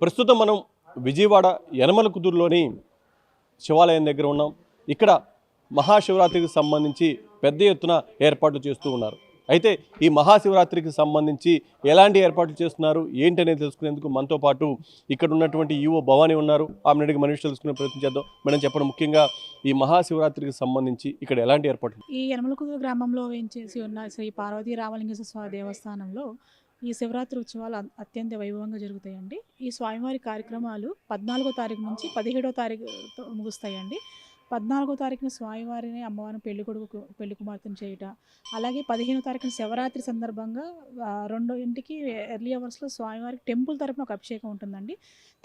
ప్రస్తుతం మనం విజయవాడ యనమల కుదురులోని శివాలయం దగ్గర ఉన్నాం. ఇక్కడ మహాశివరాత్రికి సంబంధించి పెద్ద ఎత్తున ఏర్పాట్లు చేస్తూ ఉన్నారు. అయితే ఈ మహాశివరాత్రికి సంబంధించి ఎలాంటి ఏర్పాట్లు చేస్తున్నారు ఏంటనేది తెలుసుకునేందుకు మనతో పాటు ఇక్కడ ఉన్నటువంటి ఈవో భవానీ ఉన్నారు. ఆమె అడిగి మనిషి తెలుసుకునే ప్రయత్నం చేద్దాం. మేడం చెప్పండి, ముఖ్యంగా ఈ మహాశివరాత్రికి సంబంధించి ఇక్కడ ఎలాంటి ఏర్పాట్లు? ఈ యనమలకుదురు గ్రామంలో వేంచేసి ఉన్న శ్రీ పార్వతీ రామలింగేశ్వర స్వామి దేవస్థానంలో ఈ శివరాత్రి ఉత్సవాలు అత్యంత వైభవంగా జరుగుతాయండి. ఈ స్వామివారి కార్యక్రమాలు 14వ తారీఖు నుంచి 17వ తారీఖుతో ముగుస్తాయండి. 14వ తారీఖున స్వామివారిని అమ్మవారిని పెళ్లి కుమార్తెను చేయట, అలాగే 15వ తారీఖున శివరాత్రి సందర్భంగా 2ంటికి ఎర్లీ అవర్స్లో స్వామివారికి టెంపుల్ తరపున ఒక అభిషేకం ఉంటుందండి.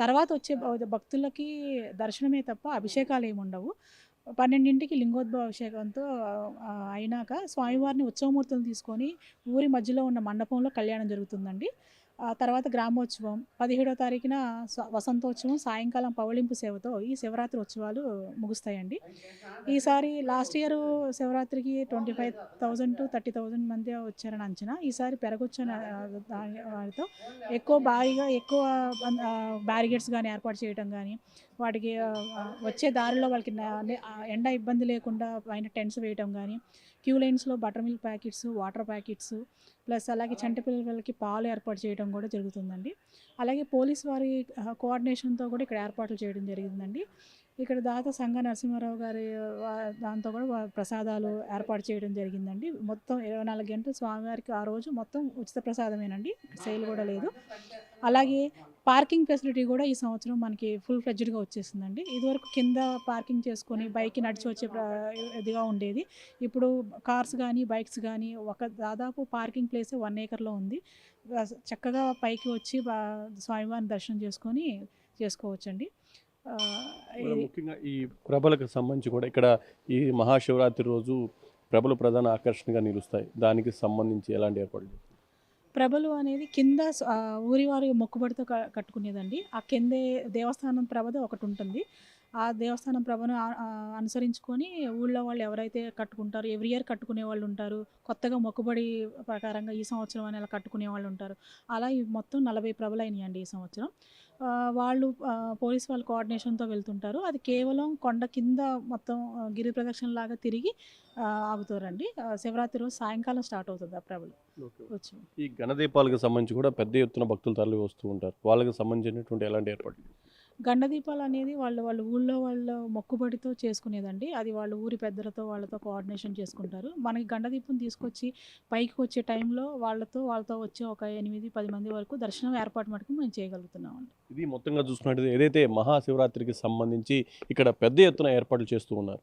తర్వాత వచ్చే భక్తులకి దర్శనమే తప్ప అభిషేకాలు ఏమి ఉండవు. 12ంటికి లింగోద్భవ అభిషేకంతో అయినాక స్వామివారిని ఉత్సవమూర్తులను తీసుకొని ఊరి మధ్యలో ఉన్న మండపంలో కళ్యాణం జరుగుతుందండి. తర్వాత గ్రామోత్సవం 17వ తారీఖున వసంతోత్సవం సాయంకాలం పవళింపు సేవతో ఈ శివరాత్రి ఉత్సవాలు ముగుస్తాయండి. ఈసారి లాస్ట్ ఇయర్ శివరాత్రికి 25,000 to 30,000 మంది వచ్చారని అంచనా. ఈసారి పెరగొచ్చని వారితో ఎక్కువ బ్యారిగేడ్స్ కానీ ఏర్పాటు చేయడం కానీ, వాటికి వచ్చే దారిలో వాళ్ళకి ఎండ ఇబ్బంది లేకుండా పైన టెంట్స్ వేయటం కానీ, క్యూ లైన్స్లో butter milk packets, water packets, plus అలాగే చంటి పిల్లలకి పాలు ఏర్పాటు చేయడం కూడా జరుగుతుందండి. అలాగే పోలీస్ వారి కోఆర్డినేషన్తో కూడా ఇక్కడ ఏర్పాట్లు చేయడం జరిగిందండి. ఇక్కడ దాత సంఘ నరసింహారావు గారి దాంతో కూడా ప్రసాదాలు ఏర్పాటు చేయడం జరిగిందండి. మొత్తం 24 గంటలు స్వామివారికి ఆ రోజు మొత్తం ఉచిత ప్రసాదమేనండి, సేల్ కూడా లేదు. అలాగే పార్కింగ్ ఫెసిలిటీ కూడా ఈ సంవత్సరం మనకి ఫుల్ ఫ్లెడ్జ్డ్గా వచ్చేసిందండి. ఇదివరకు కింద పార్కింగ్ చేసుకొని బైక్ నడిచి వచ్చే ఇదిగా ఉండేది. ఇప్పుడు కార్స్ కానీ బైక్స్ కానీ దాదాపు పార్కింగ్ ప్లేస్ 1 ఏకర్లో ఉంది. చక్కగా పైకి వచ్చి స్వామివారిని దర్శనం చేసుకోవచ్చండి. ముఖ్యంగా ఈ ప్రభలకు సంబంధించి కూడా ఇక్కడ ఈ మహాశివరాత్రి రోజు ప్రభలు ప్రధాన ఆకర్షణగా నిలుస్తాయి. దానికి సంబంధించి ఎలాంటి ఏర్పాట్లు? ప్రభలు అనేది కింద ఊరి వారి మొక్కుబడితో కట్టుకునేదండి. ఆ కిందే దేవస్థానం ప్రభది ఒకటి ఉంటుంది. ఆ దేవస్థానం ప్రభను అనుసరించుకొని ఊళ్ళో వాళ్ళు ఎవరైతే కట్టుకుంటారో, ఎవ్రీ ఇయర్ కట్టుకునే వాళ్ళు ఉంటారు. కొత్తగా మొక్కుబడి ప్రకారంగా ఈ సంవత్సరం అని అలా కట్టుకునే వాళ్ళు ఉంటారు. అలా ఈ మొత్తం 40 ప్రభలు అయినాయండి ఈ సంవత్సరం. వాళ్ళు పోలీస్ వాళ్ళ కోఆర్డినేషన్తో వెళ్తుంటారు. అది కేవలం కొండ కింద మొత్తం గిరి ప్రదక్షిణలాగా తిరిగి ఆగుతారండి. శివరాత్రి రోజు సాయంకాలం స్టార్ట్ అవుతుంది ఆ ప్రభలు వచ్చి. ఈ గణదీపాలకు సంబంధించి కూడా పెద్ద ఎత్తున భక్తులు తరలి వస్తూ ఉంటారు. వాళ్ళకి సంబంధించినటువంటి ఎలాంటి ఏర్పాట్లు? గండదీపాలు అనేది వాళ్ళు ఊళ్ళో వాళ్ళ మొక్కుబడితో చేసుకునేదండి. అది వాళ్ళు ఊరి పెద్దలతో వాళ్ళతో కోఆర్డినేషన్ చేసుకుంటారు. మనకి గండదీపం తీసుకొచ్చి పైకి వచ్చే టైంలో వాళ్ళతో వచ్చే ఒక 8-10 మంది వరకు దర్శనం ఏర్పాటు మటుకు మేము చేయగలుగుతున్నామండి. ఇది మొత్తంగా చూసుకున్నట్టు ఏదైతే మహాశివరాత్రికి సంబంధించి ఇక్కడ పెద్ద ఎత్తున ఏర్పాట్లు చేస్తూ ఉన్నారు.